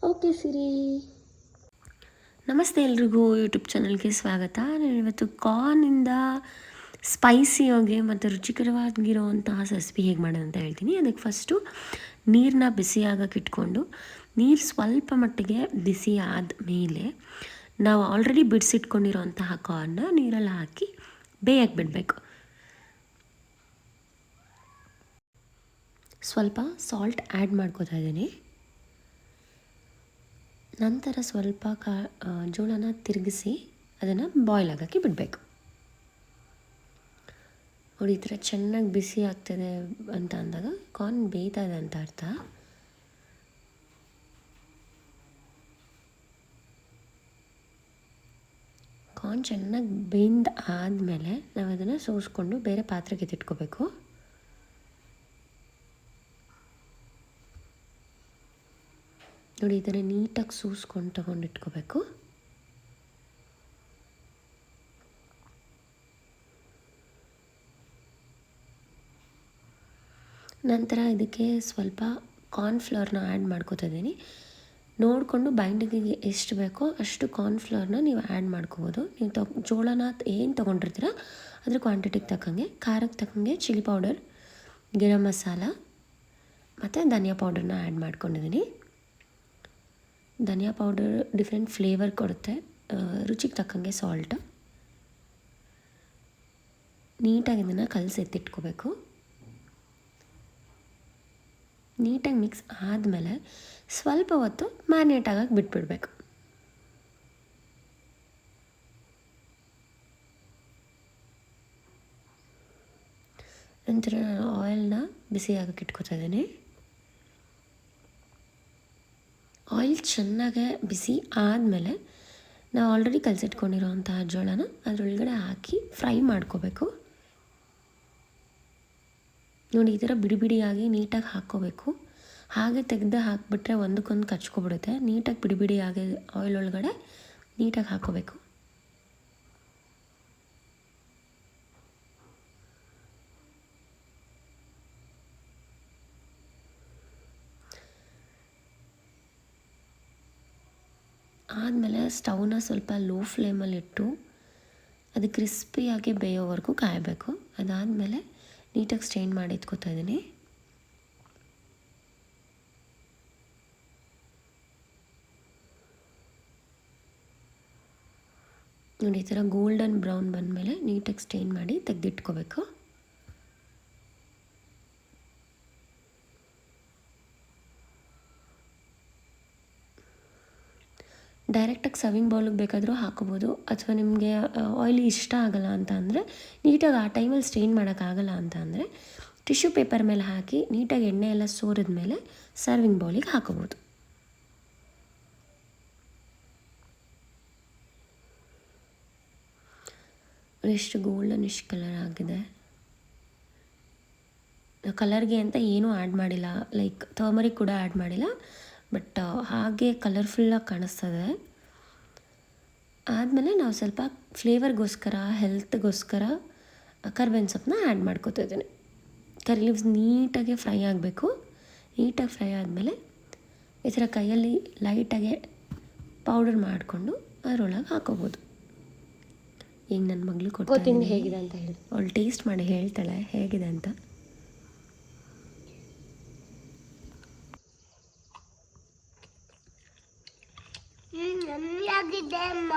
Okay ಸಿರಿ. ನಮಸ್ತೆ ಎಲ್ರಿಗೂ, YouTube ಚಾನಲ್ಗೆ ಸ್ವಾಗತ. ನಾನು ಇವತ್ತು ಕಾರ್ನಿಂದ ಸ್ಪೈಸಿಯಾಗಿ ಮತ್ತು ರುಚಿಕರವಾಗಿರುವಂತಹ ರೆಸಿಪಿ ಹೇಗೆ ಮಾಡೋದು ಅಂತ ಹೇಳ್ತೀನಿ. ಅದಕ್ಕೆ ಫಸ್ಟು ನೀರನ್ನ ಬಿಸಿಯಾಗಕ್ಕೆ ಇಟ್ಕೊಂಡು, ನೀರು ಸ್ವಲ್ಪ ಮಟ್ಟಿಗೆ ಬಿಸಿ ಆದಮೇಲೆ ನಾವು ಆಲ್ರೆಡಿ ಬಿಡಿಸಿಟ್ಕೊಂಡಿರೋಂತಹ ಕಾರ್ನ ನೀರಲ್ಲಿ ಹಾಕಿ ಬೇಯಕ್ಕೆ ಬಿಡಬೇಕು. ಸ್ವಲ್ಪ ಸಾಲ್ಟ್ ಆ್ಯಡ್ ಮಾಡ್ಕೋತಾ ಇದ್ದೀನಿ. ನಂತರ ಸ್ವಲ್ಪ ಜೋಳನ ತಿರುಗಿಸಿ ಅದನ್ನು ಬಾಯ್ಲ್ ಆಗೋಕ್ಕೆ ಬಿಡಬೇಕು. ನೋಡಿ, ಈ ಥರ ಚೆನ್ನಾಗಿ ಬಿಸಿ ಆಗ್ತದೆ ಅಂತ ಅಂದಾಗ ಕಾರ್ನ್ ಬೇಯ್ತಾ ಇದೆ ಅಂತ ಅರ್ಥ. ಕಾರ್ನ್ ಚೆನ್ನಾಗಿ ಬೆಂದ ಆದಮೇಲೆ ನಾವು ಅದನ್ನು ಸೋಸ್ಕೊಂಡು ಬೇರೆ ಪಾತ್ರೆಗೆ ಎತ್ತಿಟ್ಕೋಬೇಕು. ನೋಡಿ, ಇದನ್ನು ನೀಟಾಗಿ ಸೂಸ್ಕೊಂಡು ತಗೊಂಡಿಟ್ಕೋಬೇಕು. ನಂತರ ಇದಕ್ಕೆ ಸ್ವಲ್ಪ ಕಾರ್ನ್ಫ್ಲವರ್ನ ಆ್ಯಡ್ ಮಾಡ್ಕೋತಾ ಇದ್ದೀನಿ. ನೋಡಿಕೊಂಡು ಬೈಂಡಿಂಗಿಗೆ ಎಷ್ಟು ಬೇಕೋ ಅಷ್ಟು ಕಾರ್ನ್ಫ್ಲವರ್ನ ನೀವು ಆ್ಯಡ್ ಮಾಡ್ಕೋಬೋದು. ನೀವು ಜೋಳನ ಏನು ತೊಗೊಂಡಿರ್ತೀರ ಅದ್ರ ಕ್ವಾಂಟಿಟಿಗೆ ತಕ್ಕಂಗೆ, ಖಾರಕ್ಕೆ ತಕ್ಕಂಗೆ ಚಿಲ್ಲಿ ಪೌಡರ್, ಗರಂ ಮಸಾಲ ಮತ್ತು ಧನಿಯಾ ಪೌಡರ್ನ ಆ್ಯಡ್ ಮಾಡ್ಕೊಂಡಿದ್ದೀನಿ. ಧನಿಯಾ ಪೌಡರ್ ಡಿಫ್ರೆಂಟ್ ಫ್ಲೇವರ್ ಕೊಡುತ್ತೆ. ರುಚಿಗೆ ತಕ್ಕಂಗೆ ಸಾಲ್ಟ್. ನೀಟಾಗಿ ಇದನ್ನು ಕಲಸಿ ಎತ್ತಿಟ್ಕೋಬೇಕು. ನೀಟಾಗಿ ಮಿಕ್ಸ್ ಆದಮೇಲೆ ಸ್ವಲ್ಪ ಹೊತ್ತು ಮ್ಯಾರಿನೇಟ್ ಆಗಕ್ಕೆ ಬಿಟ್ಬಿಡಬೇಕು. ನಂತರ ನಾನು ಆಯಿಲ್ನ ಬಿಸಿ ಆಗಕ್ಕೆ ಇಟ್ಕೋತಾ ಇದ್ದೀನಿ. ಆಯಿಲ್ ಚೆನ್ನಾಗೆ ಬಿಸಿ ಆದಮೇಲೆ ನಾವು ಆಲ್ರೆಡಿ ಕಲಸಿಟ್ಕೊಂಡಿರೋಂತಹ ಜೋಳನ ಅದರೊಳಗಡೆ ಹಾಕಿ ಫ್ರೈ ಮಾಡ್ಕೋಬೇಕು. ನೋಡಿ, ಈ ಥರ ಬಿಡಿ ಬಿಡಿಯಾಗಿ ನೀಟಾಗಿ ಹಾಕ್ಕೋಬೇಕು. ಹಾಗೆ ತೆಗೆದು ಹಾಕಿಬಿಟ್ರೆ ಒಂದಕ್ಕೊಂದು ಕಚ್ಕೊಬಿಡುತ್ತೆ. ನೀಟಾಗಿ ಬಿಡಿ ಬಿಡಿಯಾಗಿ ಆಯಿಲ್ ಒಳಗಡೆ ನೀಟಾಗಿ ಹಾಕ್ಕೋಬೇಕು. ಆದಮೇಲೆ ಸ್ಟವ್ನ ಸ್ವಲ್ಪ ಲೋ ಫ್ಲೇಮಲ್ಲಿಟ್ಟು ಅದು ಕ್ರಿಸ್ಪಿಯಾಗಿ ಬೇಯೋವರೆಗೂ ಕಾಯಬೇಕು. ಅದಾದಮೇಲೆ ನೀಟಾಗಿ ಸ್ಟೇನ್ ಮಾಡಿ ಇಟ್ಕೋತಾ ಇದ್ದೀನಿ. ನೋಡಿ, ಈ ಥರ ಗೋಲ್ಡನ್ ಬ್ರೌನ್ ಬಂದಮೇಲೆ ನೀಟಾಗಿ ಸ್ಟೇನ್ ಮಾಡಿ ತೆಗೆದಿಟ್ಕೋಬೇಕು. ಡೈರೆಕ್ಟಾಗಿ ಸರ್ವಿಂಗ್ ಬೌಲಿಗೆ ಬೇಕಾದರೂ ಹಾಕೋಬೋದು, ಅಥವಾ ನಿಮಗೆ ಆಯಿಲಿ ಇಷ್ಟ ಆಗೋಲ್ಲ ಅಂತ ಅಂದರೆ, ನೀಟಾಗಿ ಆ ಟೈಮಲ್ಲಿ ಸ್ಟೇನ್ ಮಾಡೋಕ್ಕಾಗಲ್ಲ ಅಂತ ಅಂದರೆ ಟಿಶ್ಯೂ ಪೇಪರ್ ಮೇಲೆ ಹಾಕಿ ನೀಟಾಗಿ ಎಣ್ಣೆ ಎಲ್ಲ ಸೋರಿದ ಮೇಲೆ ಸರ್ವಿಂಗ್ ಬೌಲಿಗೆ ಹಾಕೋಬೋದು. ಎಷ್ಟು ಗೋಲ್ಡನಿಶ್ ಕಲರ್ ಆಗಿದೆ. ಕಲರ್ಗೆ ಅಂತ ಏನೂ ಆ್ಯಡ್ ಮಾಡಿಲ್ಲ, ಲೈಕ್ ಟರ್ಮರಿಕ್ ಕೂಡ ಆ್ಯಡ್ ಮಾಡಿಲ್ಲ, ಬಟ್ ಹಾಗೆ ಕಲರ್ಫುಲ್ಲಾಗಿ ಕಾಣಿಸ್ತದೆ. ಆದಮೇಲೆ ನಾವು ಸ್ವಲ್ಪ ಫ್ಲೇವರ್ಗೋಸ್ಕರ, ಹೆಲ್ತ್ಗೋಸ್ಕರ ಕರ್ಬೇವಿನ ಸೊಪ್ಪನ್ನ ಆ್ಯಡ್ ಮಾಡ್ಕೊತಾ ಇದ್ದೀನಿ. ಕರಿ ಲೀವ್ಸ್ ನೀಟಾಗಿ ಫ್ರೈ ಆಗಬೇಕು. ನೀಟಾಗಿ ಫ್ರೈ ಆದಮೇಲೆ ಈ ಥರ ಕೈಯಲ್ಲಿ ಲೈಟಾಗೆ ಪೌಡರ್ ಮಾಡಿಕೊಂಡು ಅದರೊಳಗೆ ಹಾಕೋಬೋದು. ಈಗ ನನ್ನ ಮಗಳು ಕೊಡ್ತೀನಿ ಹೇಗಿದೆ ಅಂತ ಹೇಳಿ, ಅವಳು ಟೇಸ್ಟ್ ಮಾಡಿ ಹೇಳ್ತಾಳೆ ಹೇಗಿದೆ ಅಂತ. ಯಮ್ಮಿಯಾಗಿದೆ ಅಮ್ಮ.